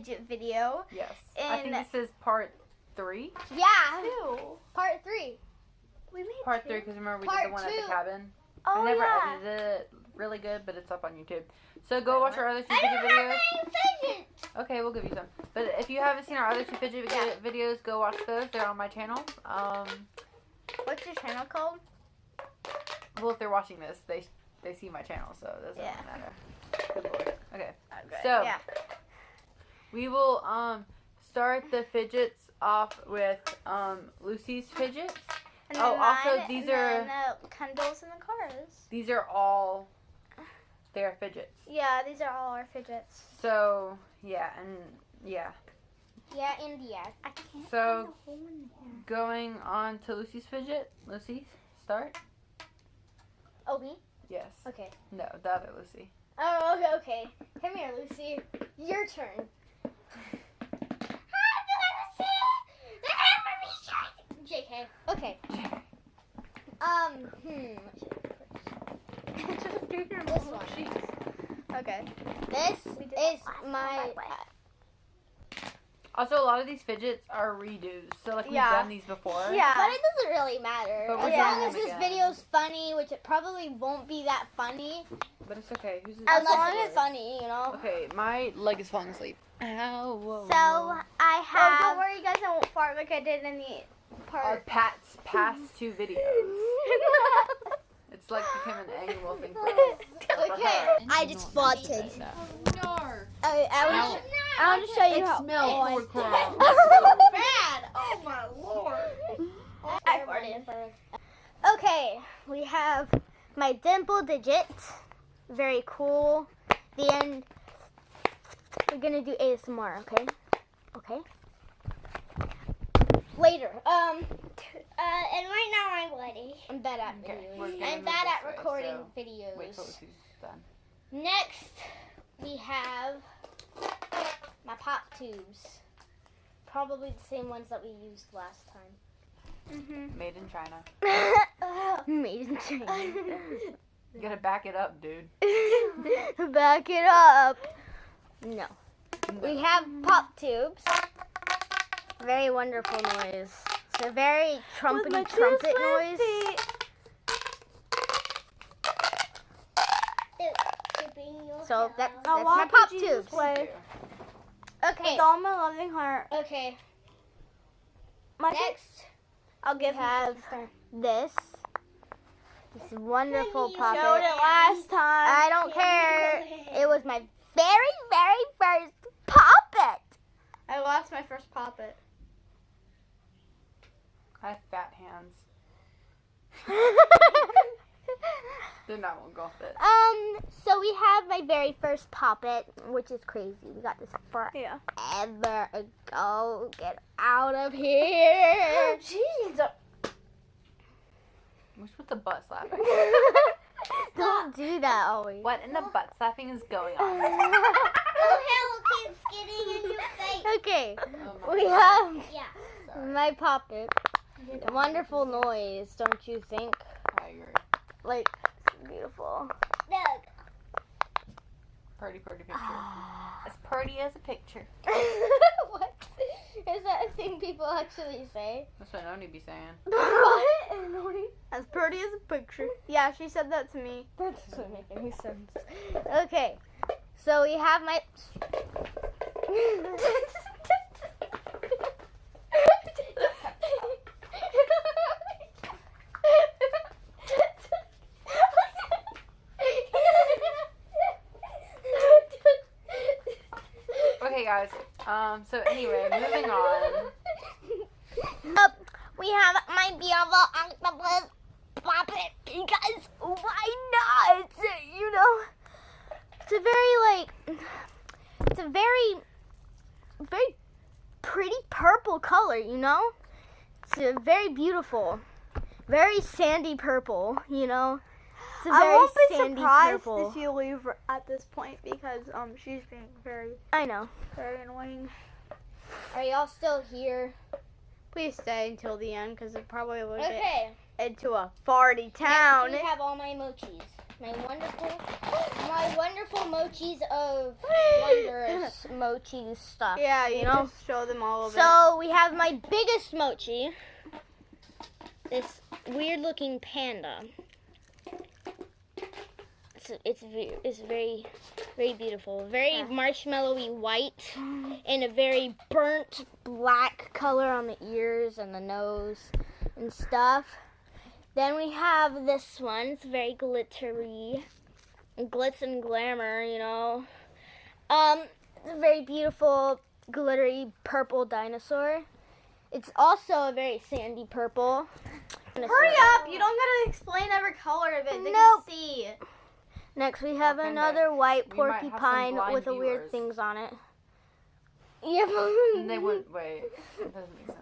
fidget video. Yes. I think this is part 3. Yeah. 2. Part 3. We made Part 2. 3 because remember we Part did the one at 2. the cabin. Oh, I never yeah. edited it really good, but it's up on YouTube. So go watch our other 2 I fidget don't videos. have any fidget. Okay, we'll give you some. But if you haven't seen our other 2 fidget videos, go watch those. They're on my channel. What's your channel called? Well, if they're watching this, they see my channel, so it doesn't really matter. Good lord. Okay. So we will start the fidgets off with Lucy's fidgets. And Oh, then also mine, these and are then, candles in the cars. these are all their fidgets. Yeah, these are all our fidgets. So yeah, and yeah. Yeah, India. I can't So find a hole in here. going on to Lucy's fidget. Lucy, start. Oh, me? Yes. Okay. No, the other Lucy. Oh, okay. Come here, Lucy. Your turn. JK. Okay. This one. Okay. This is my. Also, a lot of these fidgets are redos. So like we've Yeah. done these before. Yeah. But it doesn't really matter. But we're As long doing as them this again. video's funny, which it probably won't be that funny. But it's okay. Who's As long as it's funny, you know. Okay, my leg is falling asleep. Ow. Whoa, So whoa. I have. Oh, don't worry, you guys. I won't fart like I did in the Our part. past 2 videos. It's like became an annual thing for us. Okay, I just farted. No. I want to show you how. smells Bad. Oh my lord. I farted first. Okay, we have my dimple digit. Very cool. The end. We're gonna do ASMR, okay? Okay. Later. And right now I'm ready. I'm bad at Okay, videos. we're gonna I'm move bad this at way, recording so videos. Wait till Lucy's done. Next, we have my pop tubes. Probably the same ones that we used last time. Made in China. Made in China. You gotta back it up, dude. Back it up. No. We have pop tubes. Very wonderful noise. It's a very trumpety trumpet noise. So that's my pop tubes. Play Okay. with all my loving heart. Okay. Next, I'll give have this wonderful puppet. showed it last time. I don't care. It was my very, very first puppet. I lost my first puppet. I have fat hands. Then that won't go fit. So we have my very first puppet, which is crazy. We got this Yeah. forever ago. Get out of here. Jeez. What's with the butt slapping? Don't do that, always. What in the butt slapping is going on? hell keeps getting in your face. Okay, Oh my we God. have Yeah. my puppet. Wonderful noise, don't you think? I agree. Like, it's beautiful. Look. Pretty picture. As pretty as a picture. What? Is that a thing people actually say? That's what Noni be saying. What? As pretty as a picture. Yeah, she said that to me. That doesn't make any sense. Okay, so we have my... Okay, guys. So anyway, moving on. We have my beautiful octopus puppet because why not? You know, it's a very pretty purple color. You know, it's a very beautiful, very sandy purple. You know, it's a very I won't be sandy surprised purple. if you leave at this point because she's being very, I know. very annoying. Are y'all still here? Please stay until the end because it probably will get Okay. into a farty town. Next, we have all my mochis. My wonderful wonderful mochis of wondrous mochi stuff. Yeah, you know? just show them all of it. So we have my biggest mochi. This weird looking panda. It's very, very beautiful. Very marshmallowy white and a very burnt black color on the ears and the nose and stuff. Then we have this one. It's very glittery. Glitz and glamour, you know. It's a very beautiful, glittery purple dinosaur. It's also a very sandy purple. Hurry up! You don't gotta explain every color of it. They Nope. can see. Next, we have another white We might have some porcupine blind with a weird viewers. things on it. Yep. And they wouldn't wait. That doesn't make sense.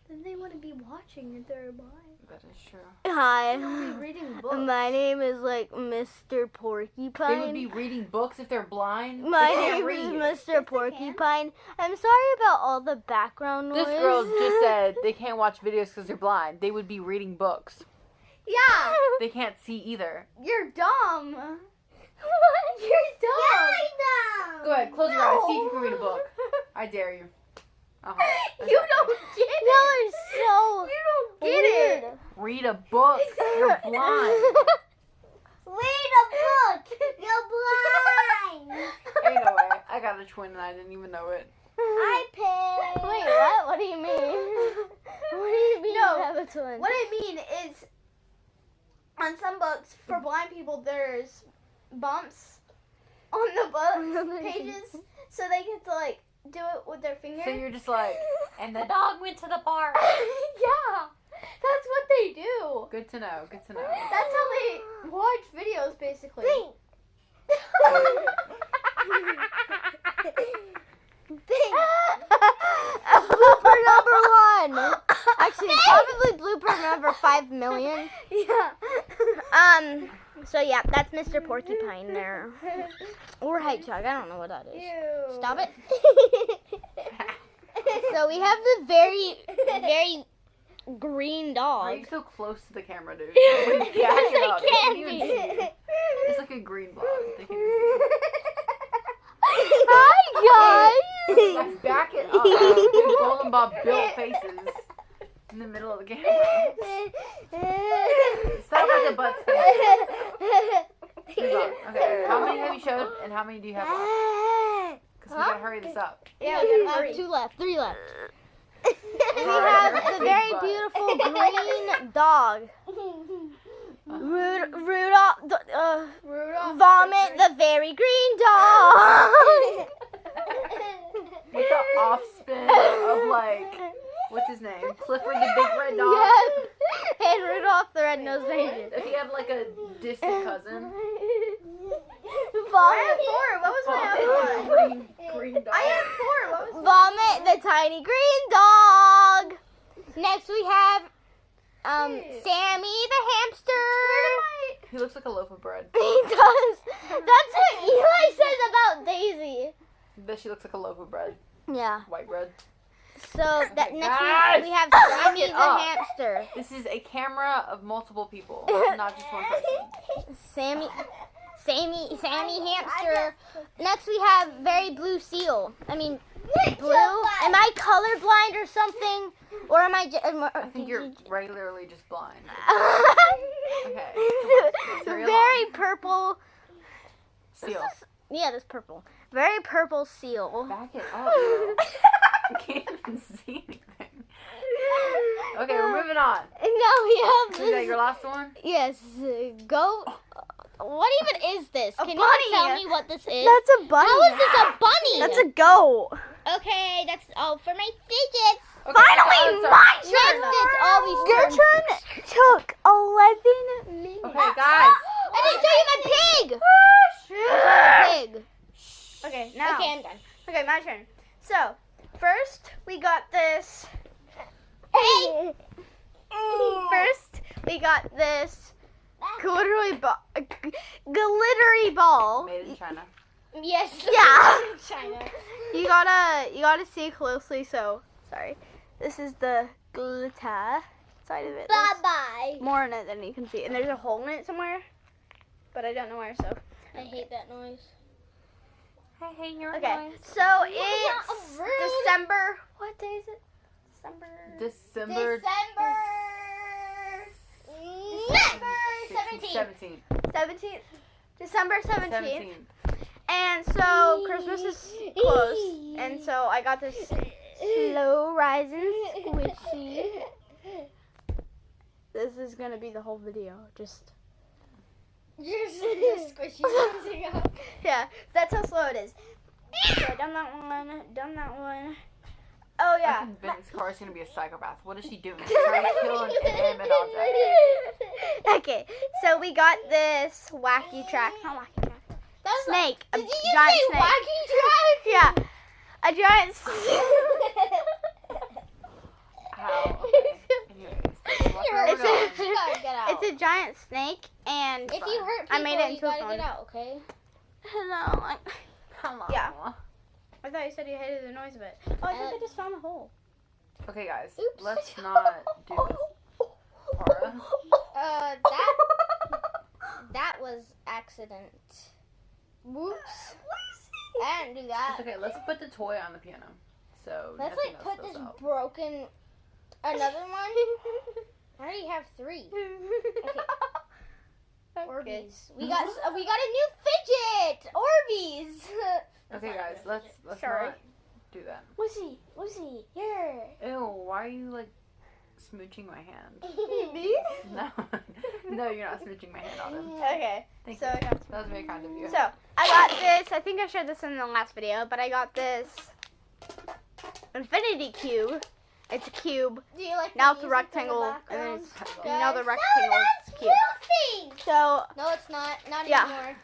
Then they wouldn't be watching if they're blind. That is true. Hi. They'll be reading books. My name is like Mr. They would Porcupine. be reading books if they're blind. My They can't name read. is Mr. Porcupine. I'm sorry about all the background noise. This girl just said they can't watch videos because they're blind. They would be reading books. Yeah, They can't see either. you're dumb. What? You're dumb. Go ahead, close your eyes. See if you can read a book. I dare you. Uh-huh. You don't get it. Y'all are so You don't get it. weird. Read a book. You're blind. Read a book. You're blind. Ain't no way. I got a twin and I didn't even know it. I pay. Wait, what? What do you mean? What do you mean No, you have a twin? What I mean is, on some books for blind people, there's bumps on the book pages, so they get to like do it with their finger. So you're just like, and the dog went to the park. Yeah, that's what they do. Good to know. Good to know. That's how they watch videos, basically. Blooper number 1. Actually, probably blooper number 5 million. Yeah. So yeah, that's Mr. Porcupine there. Or hedgehog. I don't know what that is. Ew. Stop it. So we have the very, very green Why dog. are you so close to the camera, dude? Because Yeah, I they can't even be. see it. It's like a green blob. They can't even Hi see it. Let's back it up. Dude, Golden Bob built faces in the middle of the camera. Stop with the butt stuff. Move on. Okay, how many have you showed and how many do you have left? Because we gotta hurry this up. Yeah, We we have gotta 2 left, 3 left. We We have the very beautiful green dog. Rudolph, Rudolph. Vomit the very green dog. With the off spin of like, what's his name? Clifford the Big Red Dog. Yes. And Rudolph the Red-Nosed Reindeer. If you have like a distant cousin. I had 4. What was my other one? Green dog. I had 4. What was Vomit the tiny green dog. Next we have Sammy the hamster. He looks like a loaf of bread. He does. That's what Eli says about Daisy. But she looks like a loaf of bread. Yeah. White bread. So that next Guys, we have Sammy it the up. hamster. This is a camera of multiple people, not just one person. Sammy hamster. Next we have very blue seal. I mean, blue. Am I colorblind or something? Or am I I think you're regularly just blind. Okay. Hurry Very along. purple. Seal. Yeah, this purple. Very purple seal. Back it up. I can't even see anything. Okay, we're moving on. And now we have Is that this. your last one? Yes. Go. What even is this? A Can bunny. you tell me what this is? That's a bunny. How is this a bunny? That's a goat. Okay, that's all for my fidgets. Okay, Finally, so- my Next, turn. it's always Your turn took 11 minutes. Okay, guys. I didn't show you my pig. I saw the pig. Okay, now. Okay, I'm done. Okay, my turn. So, first we got this. Hey. First, we got this glittery ball. Made in China. Yes. Yeah. China. You gotta see closely. So, sorry. This is the glitter side of it. Bye There's bye. more in it than you can see, and there's a hole in it somewhere, but I don't know where. So, I hate that noise. I hate your Okay, noise. so it's December. What day is it? December 17th. 17th. December 17th. And so Christmas is close. And so I got this slow rising squishy. This is going to be the whole video. Just squishy. yeah, that's how slow it is. Okay, done that one. Oh, yeah. I'm convinced Cara's gonna be a psychopath. What is she doing? She's trying to kill an inanimate object. Okay, so we got this wacky track. Not wacky track. Snake. Did you giant say snake. wacky track? Yeah. A giant How? Okay. Anyways, watch where we're going. You gotta get out. It's a giant snake, and If you hurt people, I made it you into a gotta phone. get out, okay? Hello. Come on. Yeah. I thought you said you hated the noise of it. Oh, I think I just found a hole. Okay, guys. Oops. Let's not do this. Cara. That was accident. Whoops. I didn't do that. It's okay. Let's put the toy on the piano. So Let's nothing like else put goes this out. broken. Another one. I already have 3. Orbeez. We got a new fidget. Orbeez. Okay, guys. Let's Sorry. not do that. Wizzy, here. Ew. Why are you like smooching my hand? Me? No. No, you're not smooching my hand, Autumn. Okay. Thank So you. I got That was very kind of you. So I got this. I think I shared this in the last video, but I got this infinity cube. It's a cube. Do you like Now the it's a music in the rectangle, and then background? it's now the Guys? rectangle is cube. So No, it's not. Not Yeah. anymore.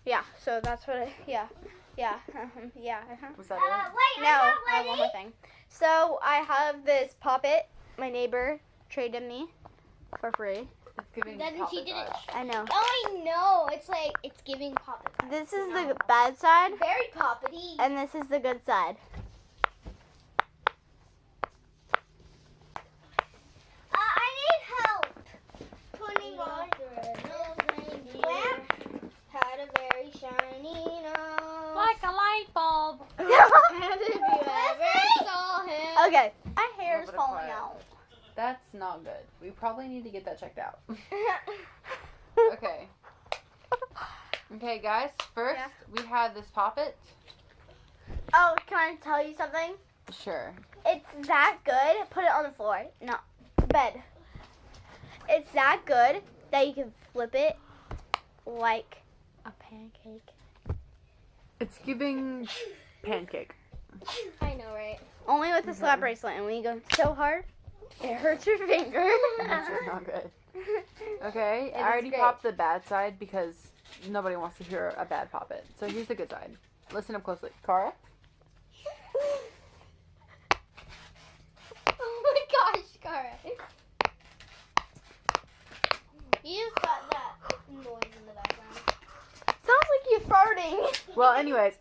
yeah, so that's what. Yeah. Yeah. Was that it? Wait, No, I'm not I have one more ready. thing. So I have this poppet. My neighbor traded me for free. It's giving Then Papa she did it. vibes. I know. Oh, I know. It's like it's giving poppet. This is the bad side, Very poppety. and this is the good side. I need help putting on. Had a very shiny nose. Like a light bulb. And if you ever saw him. Okay, my hair is Little bit of falling quiet. out. That's not good. We probably need to get that checked out. Okay. Okay, guys. First, Yeah. we have this poppet. Oh, can I tell you something? Sure. It's that good. Put it on the floor. No, bed. It's that good that you can flip it like a pancake. It's giving pancake. I know, right? Only with the slap bracelet, and when you go so hard, it hurts your finger. Which is not good. Okay, It I is already great. popped the bad side because nobody wants to hear a bad poppet. So here's the good side. Listen up closely. Cara? Oh my gosh, Cara. You just got that noise in the background. Sounds like you're farting. Well, anyways.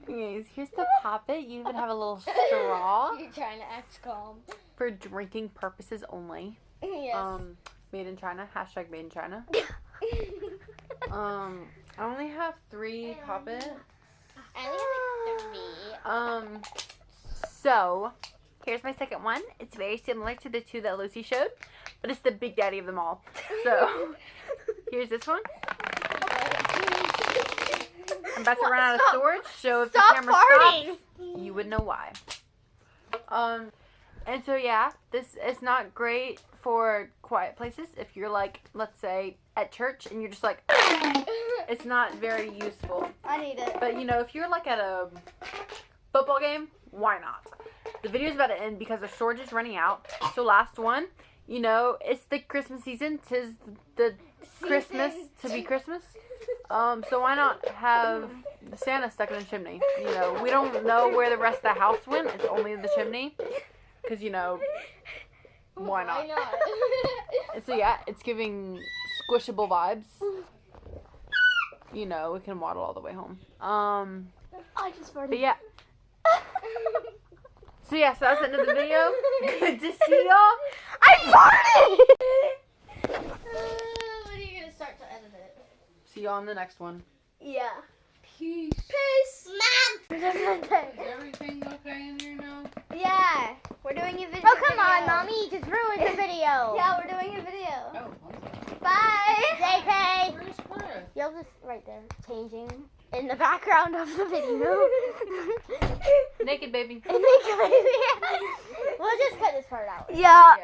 Anyways, here's the poppet. You even have a little straw You're trying to act calm. for drinking purposes only. Yes. Made in China. Hashtag made in China. I only have 3 poppets. I only have like 3. So here's my second one. It's very similar to the 2 that Lucy showed, but it's the big daddy of them all. So here's this one. I'm about to run out of storage, so if the Stop camera farting. stops, you would know why. And so yeah, this is not great for quiet places. If you're like, let's say, at church and you're just like, it's not very useful. I need it. But you know, if you're like at a football game, why not? The video's about to end because the storage is running out. So last one, you know, it's the Christmas season. 'Tis the Christmas to be Christmas. So why not have Santa stuck in the chimney? You know, we don't know where the rest of the house went. It's only the chimney. Because, you know, why not? And so yeah, it's giving squishable vibes. You know, we can waddle all the way home. I just farted. But yeah. So yeah, so that's the end of the video. Good to see y'all. I farted! When are you gonna start to edit it? See you on the next one. Yeah. Peace. Peace. Mom. Is everything okay in here now? Yeah. We're doing a video. Oh, come on, Mommy. You just ruined the video. Yeah, we're doing a video. Oh, okay. Bye. JK. Where's Chris? You'll just right there, changing in the background of the video. Naked baby. And make a baby. We'll just cut this part out. Yeah.